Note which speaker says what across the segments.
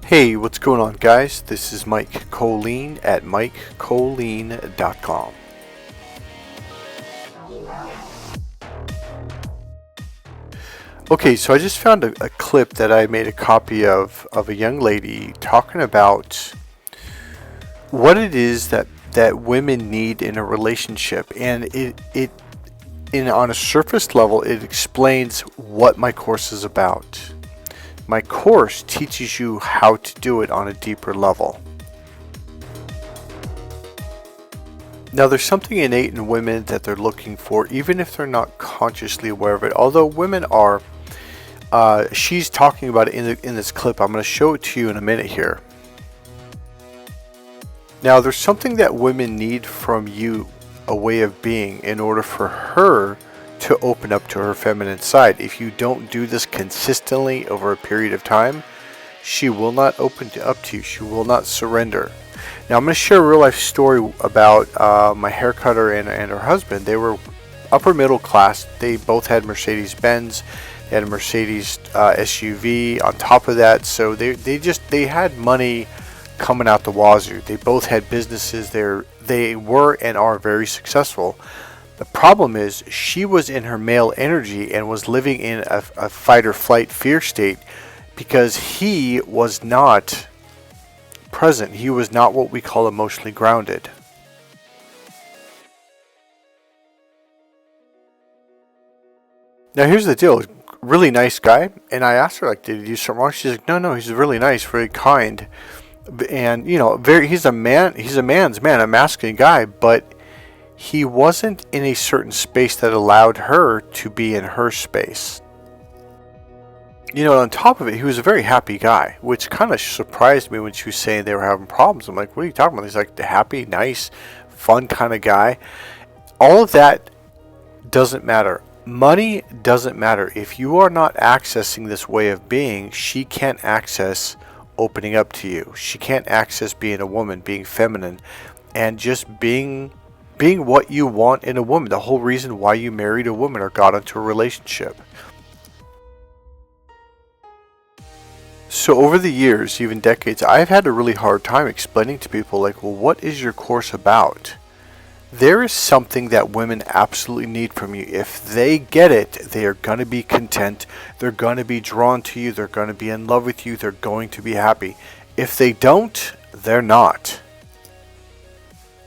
Speaker 1: Hey, what's going on, guys? This is Mike Kollin at MikeKollin.com. Okay, so I just found a clip that I made a copy of a young lady talking about what it is that women need in a relationship, and on a surface level, it explains what my course is about. My course teaches you how to do it on a deeper level. Now, there's something innate in women that they're looking for, even if they're not consciously aware of it. Although women are, she's talking about it in this clip. I'm going to show it to you in a minute here. Now, there's something that women need from you, a way of being, in order for her to open up to her feminine side. If you don't do this consistently over a period of time, she will not open up to you. She will not surrender. Now, I'm going to share a real life story about my hair cutter and her husband. They were upper middle class. They both had Mercedes-Benz. They had a Mercedes SUV on top of that. So they had money coming out the wazoo. They both had businesses. They were and are very successful. The problem is she was in her male energy and was living in a fight or flight fear state because he was not present. He was not what we call emotionally grounded. Now, here's the deal. Really nice guy. And I asked her, like, did he do something wrong? She's like, no, he's really nice, very kind. And, he's a man's man, a masculine guy, but he wasn't in a certain space that allowed her to be in her space. On top of it, he was a very happy guy, which kind of surprised me when she was saying they were having problems. I'm like, what are you talking about? He's like the happy, nice, fun kind of guy. All of that doesn't matter. Money doesn't matter. If you are not accessing this way of being, she can't access opening up to you. She can't access being a woman, being feminine, and just being what you want in a woman. The whole reason why you married a woman or got into a relationship. So over the years, even decades, I've had a really hard time explaining to people, like, well, what is your course about? There is something that women absolutely need from you. If they get it, they are going to be content. They're going to be drawn to you. They're going to be in love with you. They're going to be happy. If they don't, they're not.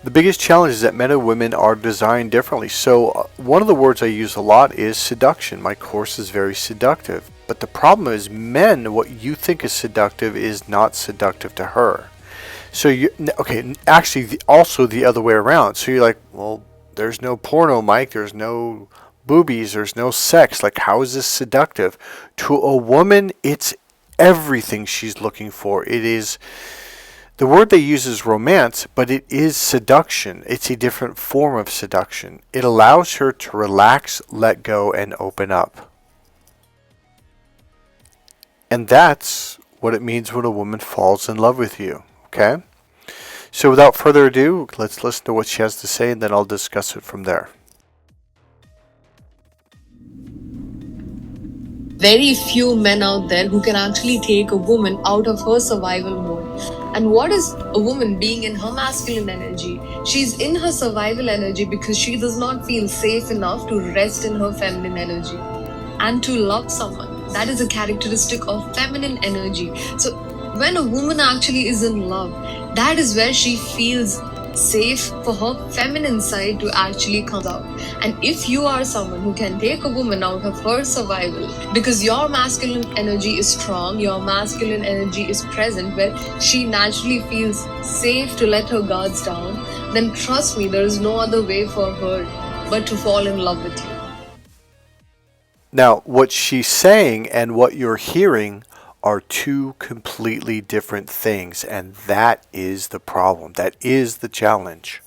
Speaker 1: The biggest challenge is that men and women are designed differently. So one of the words I use a lot is seduction. My course is very seductive. But the problem is, men, what you think is seductive is not seductive to her. So also the other way around. So you're like, well, there's no porno, Mike. There's no boobies. There's no sex. Like, how is this seductive? To a woman, it's everything she's looking for. It is, the word they use is romance, but it is seduction. It's a different form of seduction. It allows her to relax, let go, and open up. And that's what it means when a woman falls in love with you. Okay? So without further ado, let's listen to what she has to say, and then I'll discuss it from there.
Speaker 2: Very few men out there who can actually take a woman out of her survival mode. And what is a woman being in her masculine energy? She's in her survival energy because she does not feel safe enough to rest in her feminine energy and to love someone. That is a characteristic of feminine energy. So when a woman actually is in love, that is where she feels safe for her feminine side to actually come out. And if you are someone who can take a woman out of her survival because your masculine energy is strong, your masculine energy is present, where she naturally feels safe to let her guards down, then trust me, there is no other way for her but to fall in love with you.
Speaker 1: Now, what she's saying and what you're hearing are two completely different things, and that is the problem. That is the challenge.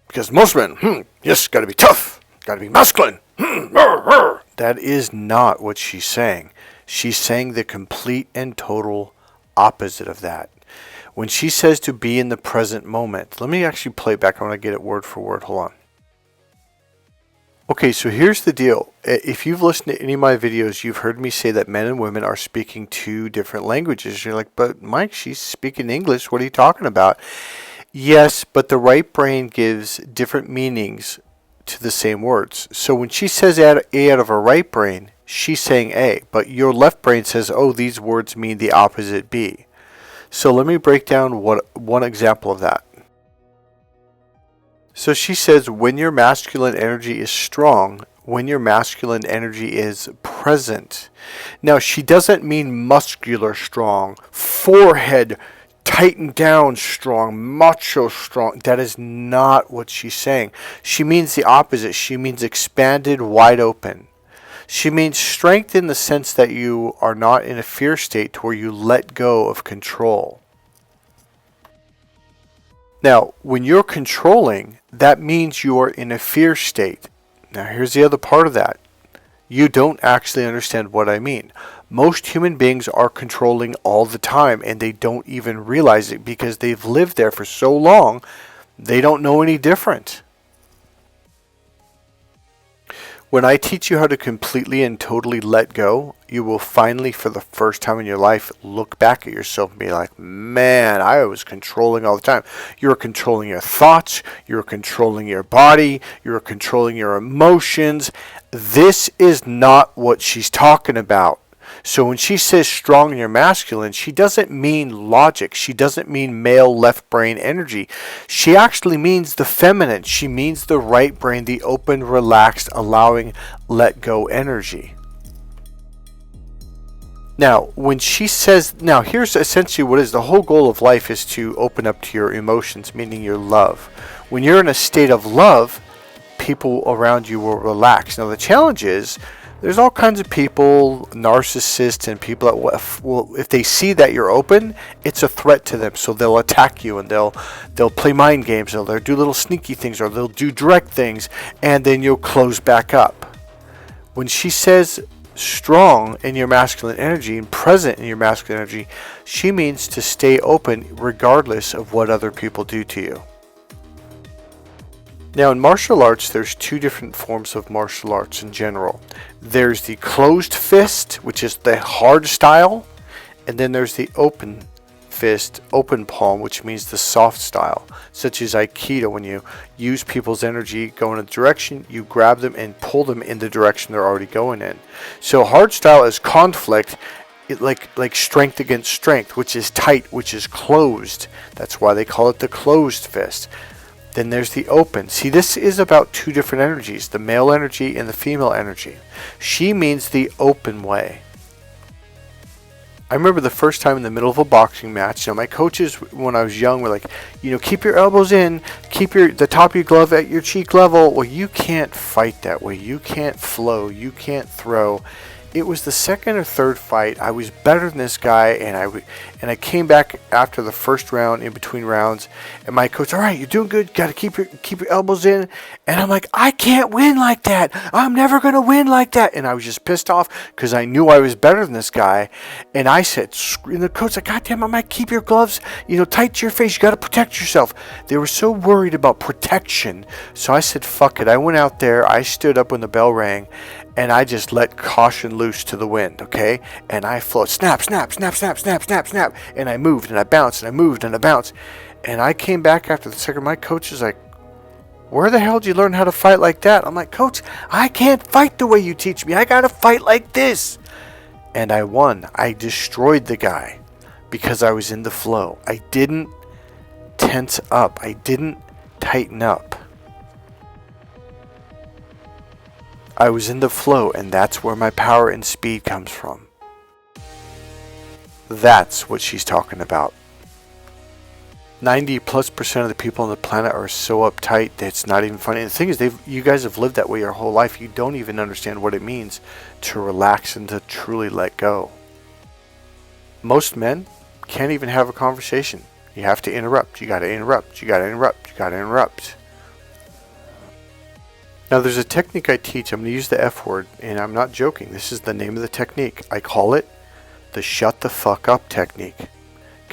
Speaker 1: Because most men, yes, gotta be tough, gotta be masculine. That is not what she's saying. She's saying the complete and total opposite of that. When she says to be in the present moment, let me actually play it back. I want to get it word for word. Hold on. Okay, so here's the deal. If you've listened to any of my videos, you've heard me say that men and women are speaking two different languages. You're like, but Mike, she's speaking English. What are you talking about? Yes, but the right brain gives different meanings to the same words. So when she says A out of her right brain, she's saying A, but your left brain says, oh, these words mean the opposite B. So let me break down one example of that. So she says, when your masculine energy is strong, when your masculine energy is present. Now, she doesn't mean muscular strong, forehead tightened down strong, macho strong. That is not what she's saying. She means the opposite. She means expanded, wide open. She means strength in the sense that you are not in a fear state to where you let go of control. Now, when you're controlling, that means you are in a fear state. Now, here's the other part of that. You don't actually understand what I mean. Most human beings are controlling all the time, and they don't even realize it because they've lived there for so long, they don't know any different. When I teach you how to completely and totally let go, you will finally, for the first time in your life, look back at yourself and be like, man, I was controlling all the time. You were controlling your thoughts. You were controlling your body. You were controlling your emotions. This is not what she's talking about. So when she says strong in your masculine, she doesn't mean logic. She doesn't mean male left brain energy. She actually means the feminine. She means the right brain, the open, relaxed, allowing, let go energy. Now, when she says, now here's essentially what is the whole goal of life is to open up to your emotions, meaning your love. When you're in a state of love, people around you will relax. Now the challenge is, there's all kinds of people, narcissists and people that will, if they see that you're open, it's a threat to them. So they'll attack you and they'll play mind games, or they'll do little sneaky things, or they'll do direct things, and then you'll close back up. When she says strong in your masculine energy and present in your masculine energy, she means to stay open regardless of what other people do to you. Now in martial arts, there's two different forms of martial arts in general. There's the closed fist, which is the hard style, and then there's the open fist, open palm, which means the soft style, such as Aikido. When you use people's energy, go in a direction, you grab them and pull them in the direction they're already going in. So hard style is conflict, like strength against strength, which is tight, which is closed. That's why they call it the closed fist. Then there's the open. See, this is about two different energies, the male energy and the female energy. She means the open way. I remember the first time in the middle of a boxing match, my coaches when I was young were like, keep your elbows in, keep the top of your glove at your cheek level. Well, you can't fight that way. You can't flow. You can't throw. It was the second or third fight. I was better than this guy, and I came back after the first round, in between rounds, and my coach, all right, you're doing good. Got to keep your elbows in. And I'm like, I can't win like that. I'm never gonna win like that. And I was just pissed off because I knew I was better than this guy. And I said, and the coach said, God damn, I might keep your gloves, tight to your face. You got to protect yourself. They were so worried about protection. So I said, fuck it. I went out there. I stood up when the bell rang. And I just let caution loose to the wind, okay? And I flowed, snap, snap, snap, snap, snap, snap, snap. And I moved and I bounced and I moved and I bounced. And I came back after the second. My coach is like, where the hell did you learn how to fight like that? I'm like, Coach, I can't fight the way you teach me. I got to fight like this. And I won. I destroyed the guy because I was in the flow. I didn't tense up. I didn't tighten up. I was in the flow, and that's where my power and speed comes from. That's what she's talking about. 90+% of the people on the planet are so uptight that it's not even funny. And the thing is, you guys have lived that way your whole life. You don't even understand what it means to relax and to truly let go. Most men can't even have a conversation. You have to interrupt. You got to interrupt. You got to interrupt. You got to interrupt. Now there's a technique I teach. I'm going to use the F word, and I'm not joking. This is the name of the technique. I call it the shut the fuck up technique.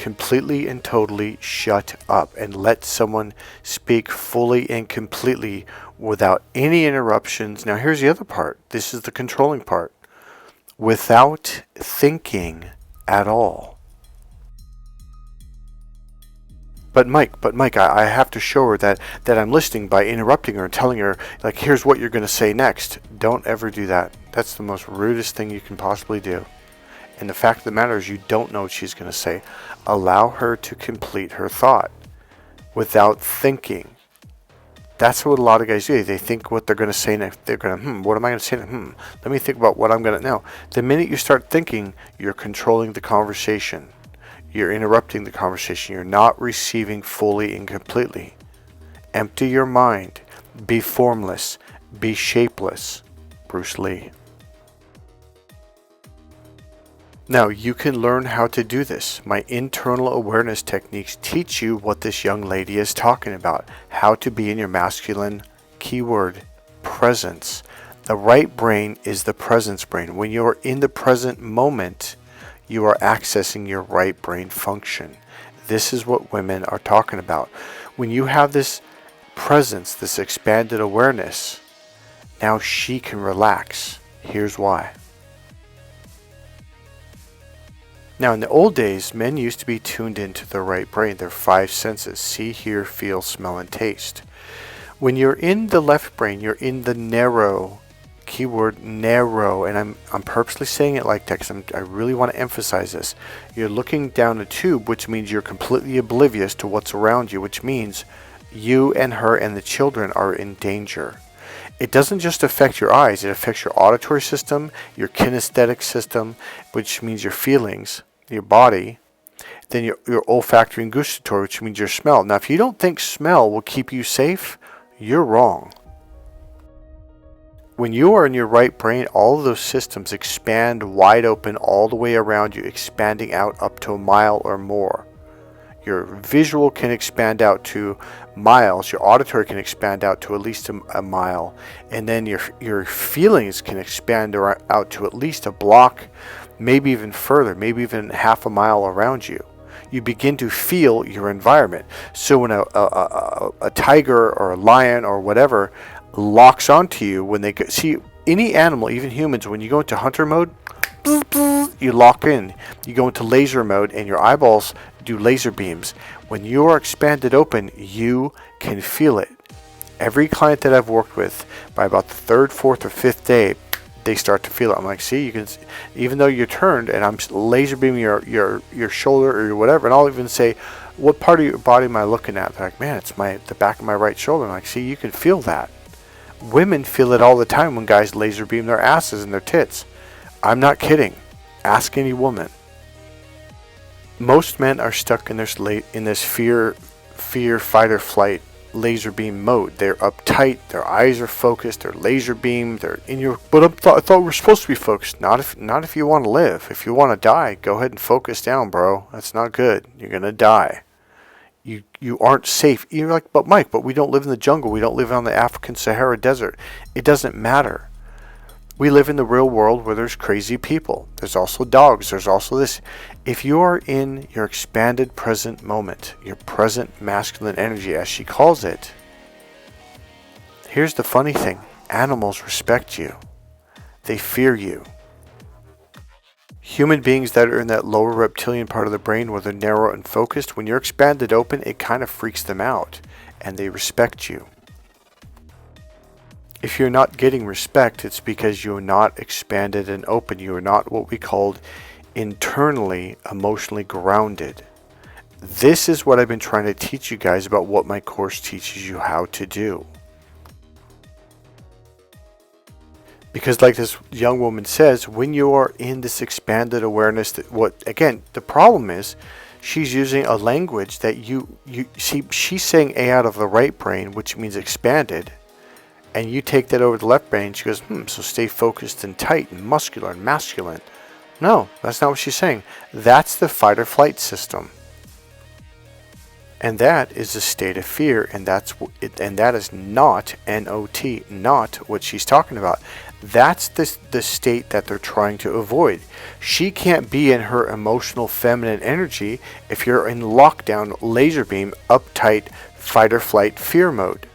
Speaker 1: completely and totally shut up and let someone speak fully and completely without any interruptions. Now here's the other part. This is the controlling part. Without thinking at all. But Mike, I have to show her that I'm listening by interrupting her and telling her, like, here's what you're going to say next. Don't ever do that. That's the most rudest thing you can possibly do. And the fact of the matter is you don't know what she's going to say. Allow her to complete her thought without thinking. That's what a lot of guys do. They think what they're going to say next. They're going to, what am I going to say next? Let me think about what I'm going to know. The minute you start thinking, you're controlling the conversation. You're interrupting the conversation. You're not receiving fully and completely. Empty your mind. Be formless. Be shapeless. Bruce Lee. Now, you can learn how to do this. My internal awareness techniques teach you what this young lady is talking about. How to be in your masculine, keyword, presence. The right brain is the presence brain. When you're in the present moment, you are accessing your right brain function. This is what women are talking about. When you have this presence, this expanded awareness, now she can relax. Here's why. Now, in the old days, men used to be tuned into their right brain, their 5 senses: see, hear, feel, smell, and taste. When you're in the left brain, you're in the narrow, keyword narrow, and I'm purposely saying it like that because I really want to emphasize this. You're looking down a tube, which means you're completely oblivious to what's around you, which means you and her and the children are in danger. It doesn't just affect your eyes, it affects your auditory system, your kinesthetic system, which means your feelings, your body, then your olfactory and gustatory, which means your smell. Now, if you don't think smell will keep you safe, you're wrong. When you are in your right brain, all of those systems expand wide open all the way around you, expanding out up to a mile or more. Your visual can expand out to miles. Your auditory can expand out to at least a mile. And then your feelings can expand out to at least a block, maybe even further, maybe even half a mile around you. You begin to feel your environment. So when a tiger or a lion or whatever locks onto you, when they see any animal, even humans, when you go into hunter mode, you lock in. You go into laser mode and your eyeballs do laser beams. When you are expanded open, you can feel it. Every client that I've worked with, by about the 3rd, 4th, or 5th day, they start to feel it. I'm like, see, you can, even though you're turned and I'm laser beaming your shoulder or whatever, and I'll even say, what part of your body am I looking at? They're like, man, it's the back of my right shoulder. I'm like, see, you can feel that. Women feel it all the time when guys laser beam their asses and their tits. I'm not kidding. Ask any woman. Most men are stuck in this fear, fight or flight laser beam mode. They're uptight. Their eyes are focused. They're laser beamed. They're in your. But I thought we're supposed to be focused. Not if you want to live. If you want to die, go ahead and focus down, bro. That's not good. You're gonna die. You aren't safe. You're like, but Mike, we don't live in the jungle. We don't live on the African Sahara Desert. It doesn't matter. We live in the real world where there's crazy people. There's also dogs. There's also this. If you are in your expanded present moment, your present masculine energy, as she calls it, here's the funny thing. Animals respect you. They fear you. Human beings that are in that lower reptilian part of the brain where they're narrow and focused, when you're expanded open, it kind of freaks them out and they respect you. If you're not getting respect, it's because you're not expanded and open. You are not what we called internally emotionally grounded. This is what I've been trying to teach you guys about what my course teaches you how to do. Because like this young woman says, when you are in this expanded awareness, the problem is she's using a language that you see, she's saying A out of the right brain, which means expanded. And you take that over to the left brain, she goes, so stay focused and tight and muscular and masculine. No, that's not what she's saying. That's the fight or flight system. And that is a state of fear, and that is not NOT, not what she's talking about. That's the state that they're trying to avoid. She can't be in her emotional feminine energy if you're in lockdown, laser beam, uptight, fight or flight, fear mode.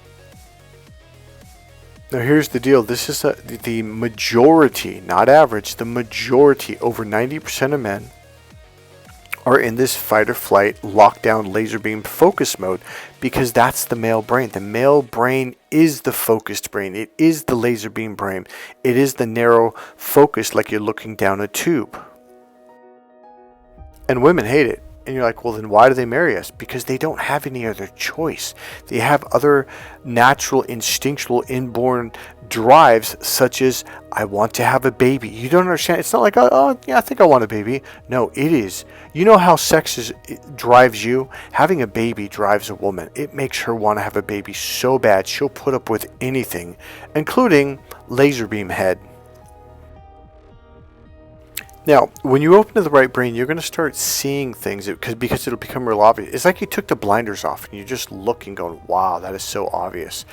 Speaker 1: Now here's the deal. This is the majority, not average, the majority, over 90% of men are in this fight or flight, lockdown, laser beam focus mode, because that's the male brain. The male brain is the focused brain. It is the laser beam brain. It is the narrow focus, like you're looking down a tube. And women hate it. And you're like, well, then why do they marry us? Because they don't have any other choice. They have other natural, instinctual, inborn drives, such as, I want to have a baby. You don't understand. It's not like, oh yeah, I think I want a baby. No, it is. You know how it drives you? Having a baby drives a woman. It makes her want to have a baby so bad, she'll put up with anything, including laser beam head. Now, when you open to the right brain, you're going to start seeing things because it'll become real obvious. It's like you took the blinders off and you're just looking, going, wow, that is so obvious.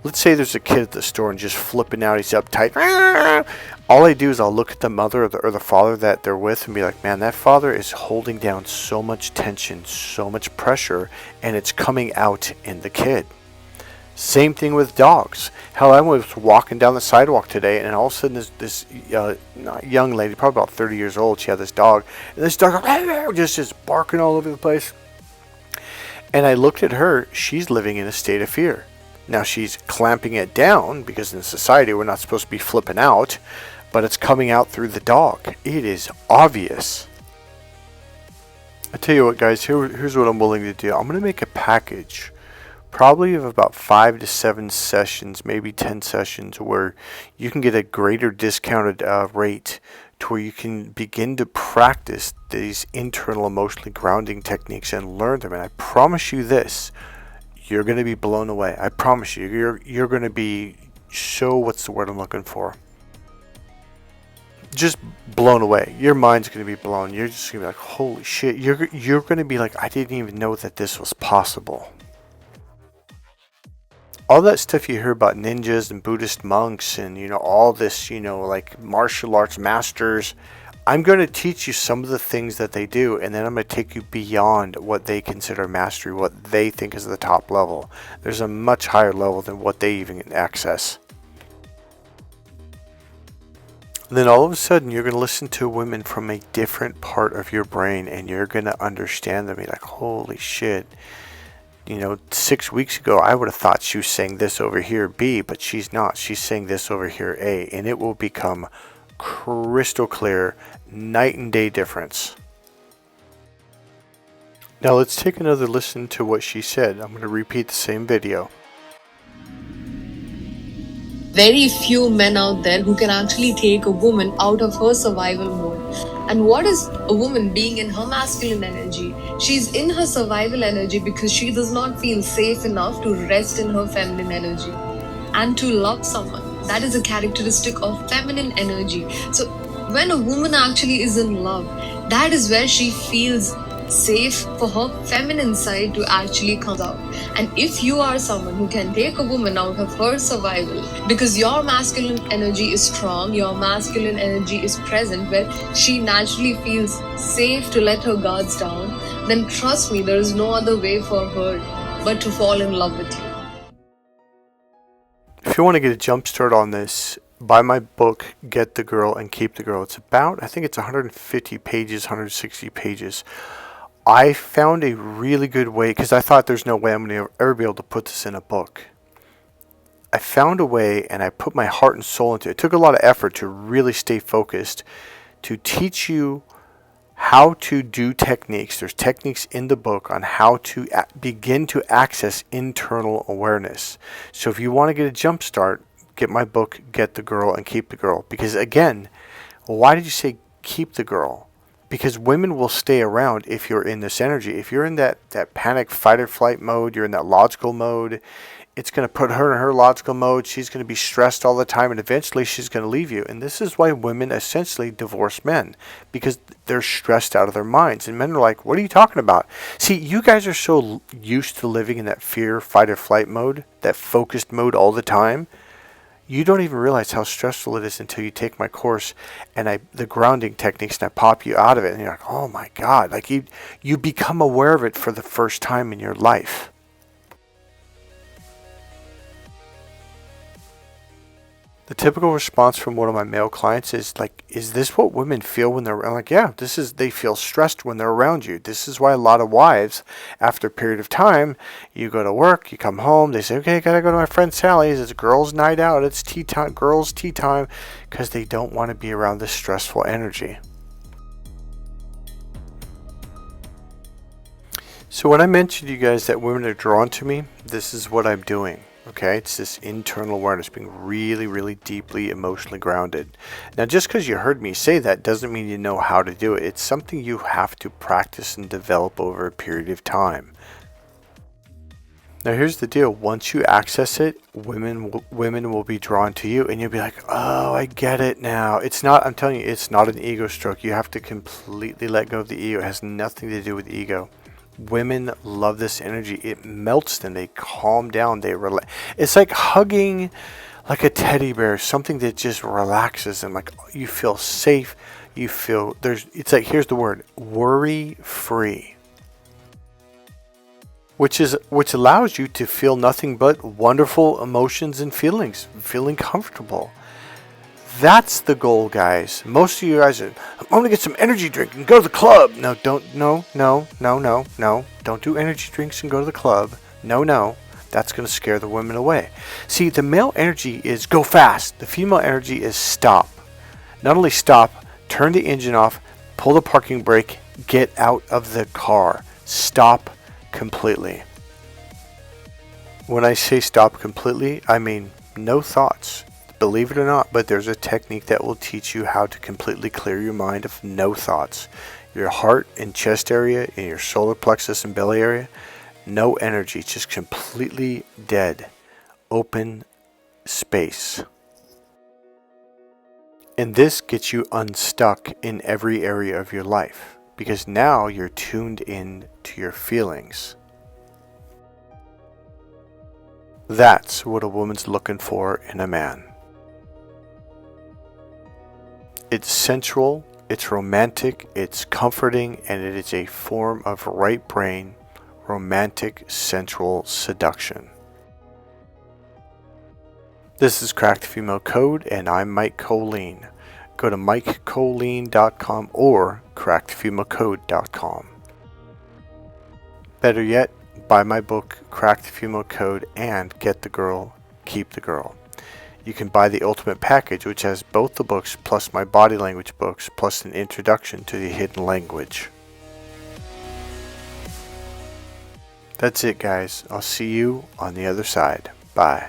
Speaker 1: Let's say there's a kid at the store and just flipping out. He's uptight. All I do is I'll look at the mother or the father that they're with and be like, man, that father is holding down so much tension, so much pressure, and it's coming out in the kid. Same thing with dogs. Hell, I was walking down the sidewalk today, and all of a sudden this young lady, probably about 30 years old, she had this dog, and this dog just barking all over the place. And I looked at her. She's living in a state of fear. Now she's clamping it down because in society we're not supposed to be flipping out, but it's coming out through the dog. It is obvious. I tell you what, guys, here's what I'm willing to do. I'm going to make a package, probably of about 5 to 7 sessions, maybe 10 sessions, where you can get a greater discounted rate to where you can begin to practice these internal emotionally grounding techniques and learn them. And I promise you this, you're going to be blown away. I promise you, you're going to be so, what's the word I'm looking for? Just blown away. Your mind's going to be blown. You're just going to be like, holy shit. You're going to be like, I didn't even know that this was possible. All that stuff you hear about ninjas and Buddhist monks and, all this, like martial arts masters, I'm going to teach you some of the things that they do, and then I'm going to take you beyond what they consider mastery, what they think is the top level. There's a much higher level than what they even access. And then all of a sudden, you're going to listen to women from a different part of your brain, and you're going to understand them. You're like, holy shit. 6 weeks ago, I would have thought she was saying this over here, B, but she's not. She's saying this over here, A, and it will become crystal clear, night and day difference. Now let's take another listen to what she said. I'm going to repeat the same video.
Speaker 2: Very few men out there who can actually take a woman out of her survival mode. And what is a woman being in her masculine energy? She's in her survival energy because she does not feel safe enough to rest in her feminine energy and to love someone. That is a characteristic of feminine energy. So when a woman actually is in love, that is where she feels safe for her feminine side to actually come out. And if you are someone who can take a woman out of her survival because your masculine energy is strong, your masculine energy is present, where she naturally feels safe to let her guards down, then trust me, there is no other way for her but to fall in love with you.
Speaker 1: If you want to get a jump start on this, buy my book, Get the Girl and Keep the Girl. It's about, I think it's 150 pages, 160 pages. I found a really good way, because I thought there's no way I'm going to ever be able to put this in a book. I found a way, and I put my heart and soul into it. It took a lot of effort to really stay focused, to teach you how to do techniques. There's techniques in the book on how to begin to access internal awareness. So if you want to get a jump start, get my book, Get the Girl and Keep the Girl. Because again, why did you say keep the girl? Because women will stay around if you're in this energy. If you're in that panic, fight or flight mode, you're in that logical mode, it's going to put her in her logical mode. She's going to be stressed all the time, and eventually she's going to leave you. And this is why women essentially divorce men, because they're stressed out of their minds. And men are like, what are you talking about? See, you guys are so used to living in that fear, fight or flight mode, that focused mode all the time. You don't even realize how stressful it is until you take my course and the grounding techniques, and I pop you out of it, and you're like, oh my God, like you become aware of it for the first time in your life. The typical response from one of my male clients is like, is this what women feel when they're, I'm like, yeah, they feel stressed when they're around you. This is why a lot of wives, after a period of time, you go to work, you come home, they say, okay, I gotta go to my friend Sally's, it's girls' night out, it's tea time, girls' tea time, because they don't want to be around this stressful energy. So when I mentioned to you guys that women are drawn to me, this is what I'm doing. Okay, it's this internal awareness, being really, really deeply emotionally grounded. Now, just because you heard me say that doesn't mean you know how to do it. It's something you have to practice and develop over a period of time. Now, here's the deal. Once you access it, women will be drawn to you, and you'll be like, oh, I get it now. It's not, I'm telling you, it's not an ego stroke. You have to completely let go of the ego. It has nothing to do with ego. Women love this energy. It melts them. They calm down. They relax. It's like hugging like a teddy bear, something that just relaxes them. Like you feel safe. You feel it's like, here's the word, worry free. Which allows you to feel nothing but wonderful emotions and feelings, feeling comfortable. That's the goal, guys. Most of you guys are, I'm going to get some energy drink and go to the club. No, don't do energy drinks and go to the club. No. That's going to scare the women away. See, the male energy is go fast. The female energy is stop. Not only stop, turn the engine off, pull the parking brake, get out of the car. Stop completely. When I say stop completely, I mean no thoughts. Believe it or not, but there's a technique that will teach you how to completely clear your mind of no thoughts. Your heart and chest area, in your solar plexus and belly area, no energy, just completely dead, open space. And this gets you unstuck in every area of your life, because now you're tuned in to your feelings. That's what a woman's looking for in a man. It's sensual, it's romantic, it's comforting, and it is a form of right brain, romantic, sensual seduction. This is Crack the Female Code, and I'm Mike Kollin. Go to MikeKollin.com or crackthefemalecode.com. Better yet, buy my book, Crack the Female Code, and Get the Girl, Keep the Girl. You can buy the Ultimate Package, which has both the books plus my body language books plus an introduction to the hidden language. That's it, guys. I'll see you on the other side. Bye.